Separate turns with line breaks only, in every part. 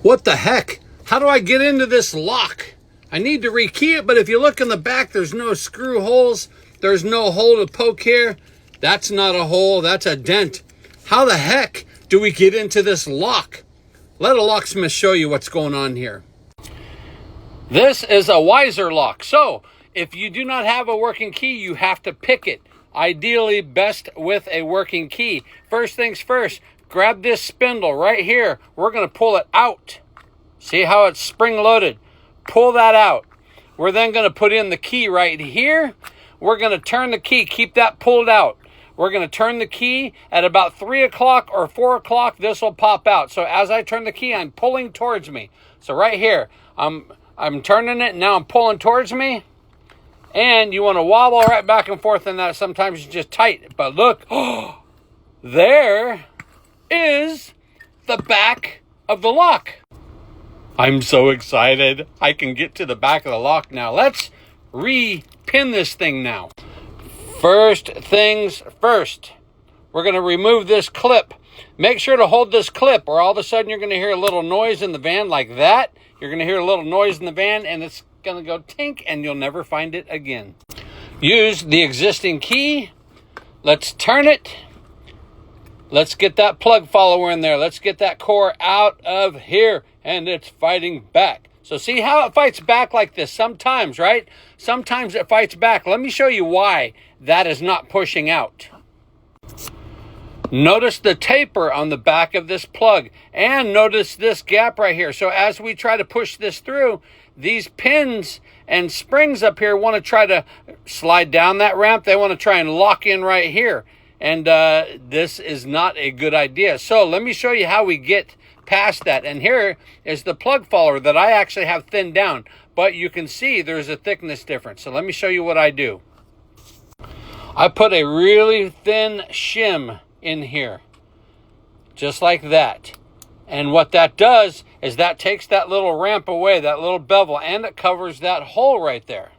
What the heck? How do I get into this lock? I need to rekey it, but if you look in the back, there's no screw holes. There's no hole to poke here. That's not a hole, that's a dent. How the heck do we get into this lock? Let a locksmith show you what's going on here. This is a Weiser lock. So if you do not have a working key, you have to pick it. Ideally best with a working key. First things first, grab this spindle right here. We're going to pull it out. See how it's spring loaded? Pull that out. We're then going to put in the key right here. We're going to turn the key, keep that pulled out. We're going to turn the key at about 3 o'clock or 4 o'clock. This will pop out. So as I turn the key, I'm pulling towards me. So right here, I'm turning it. Now I'm pulling towards me. And you want to wobble right back and forth in that. Sometimes you just tight. But look, there is the back of the lock. I'm so excited. I can get to the back of the lock now. Let's re-pin this thing now. First things first, we're going to remove this clip. Make sure to hold this clip or all of a sudden you're going to hear a little noise in the van like that. You're going to hear a little noise in the van and it's going to go tink and you'll never find it again. Use the existing key. Let's turn it. Let's get that plug follower in there. Let's get that core out of here and it's fighting back. So see how it fights back like this sometimes, right? Sometimes it fights back. Let me show you why that is not pushing out. Notice the taper on the back of this plug and notice this gap right here. So as we try to push this through, these pins and springs up here want to try to slide down that ramp. They want to try and lock in right here. And this is not a good idea. So let me show you how we get past that. And here is the plug follower that I actually have thinned down. But you can see there's a thickness difference. So let me show you what I do. I put a really thin shim in here. Just like that. And what that does is that takes that little ramp away, that little bevel, and it covers that hole right there.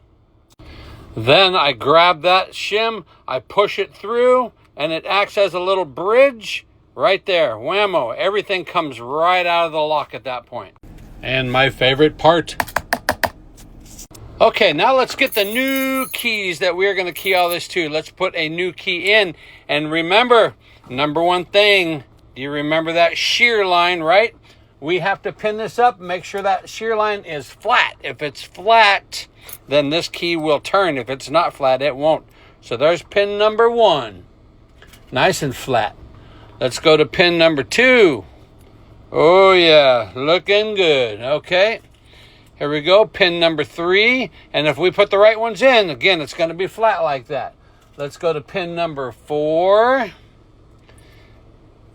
Then I grab that shim, I push it through, and it acts as a little bridge right there. Whammo. Everything comes right out of the lock at that point. And my favorite part. Okay, now let's get the new keys that we're going to key all this to. Let's put a new key in. And remember, number one thing, do you remember that shear line, right? We have to pin this up and make sure that shear line is flat. If it's flat, then this key will turn. If it's not flat, it won't. So there's pin number 1. Nice and flat. Let's go to pin number 2. Oh yeah, looking good. Okay. Here we go, pin number 3. And if we put the right ones in, again, it's going to be flat like that. Let's go to pin number 4.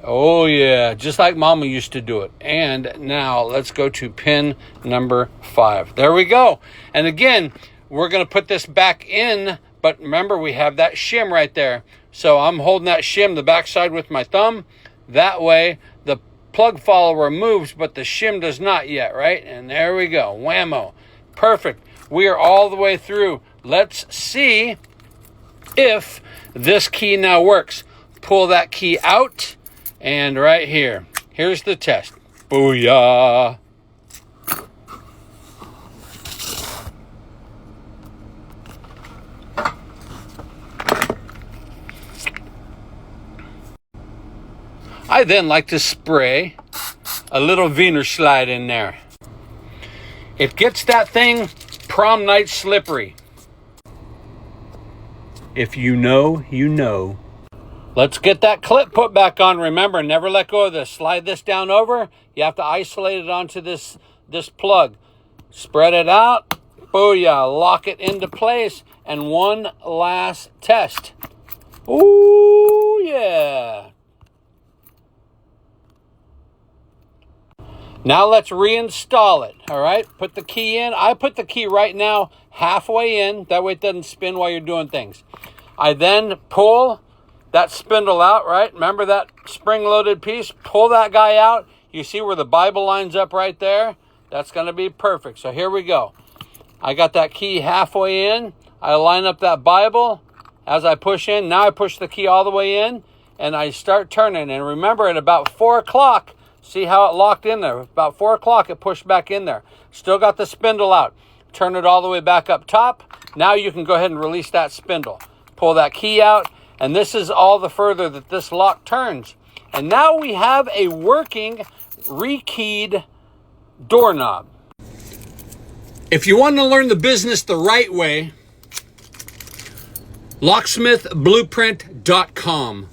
Oh yeah, just like Mama used to do it. And now let's go to pin number 5. There we go. And again, we're going to put this back in, but remember we have that shim right there. So I'm holding that shim, the backside with my thumb. That way the plug follower moves, but the shim does not yet, right? And there we go, whammo. Perfect. We are all the way through. Let's see if this key now works. Pull that key out. And right here, here's the test. Booyah. I then like to spray a little Wiener Slide in there. It gets that thing prom night slippery. If you know, you know. Let's get that clip put back on. Remember, never let go of this. Slide this down over. You have to isolate it onto this plug. Spread it out. Booyah. Lock it into place. And one last test. Ooh, yeah. Now let's reinstall it. All right. Put the key in. I put the key right now halfway in. That way it doesn't spin while you're doing things. I then pull that spindle out, right? Remember that spring-loaded piece? Pull that guy out. You see where the Bible lines up right there? That's going to be perfect. So here we go. I got that key halfway in. I line up that Bible. As I push in, now I push the key all the way in, and I start turning. And remember, at about 4 o'clock, See how it locked in there? About 4 o'clock, it pushed back in there. Still got the spindle out. Turn it all the way back up top. Now you can go ahead and release that spindle. Pull that key out, and this is all the further that this lock turns. And now we have a working rekeyed doorknob. If you want to learn the business the right way, locksmithblueprint.com.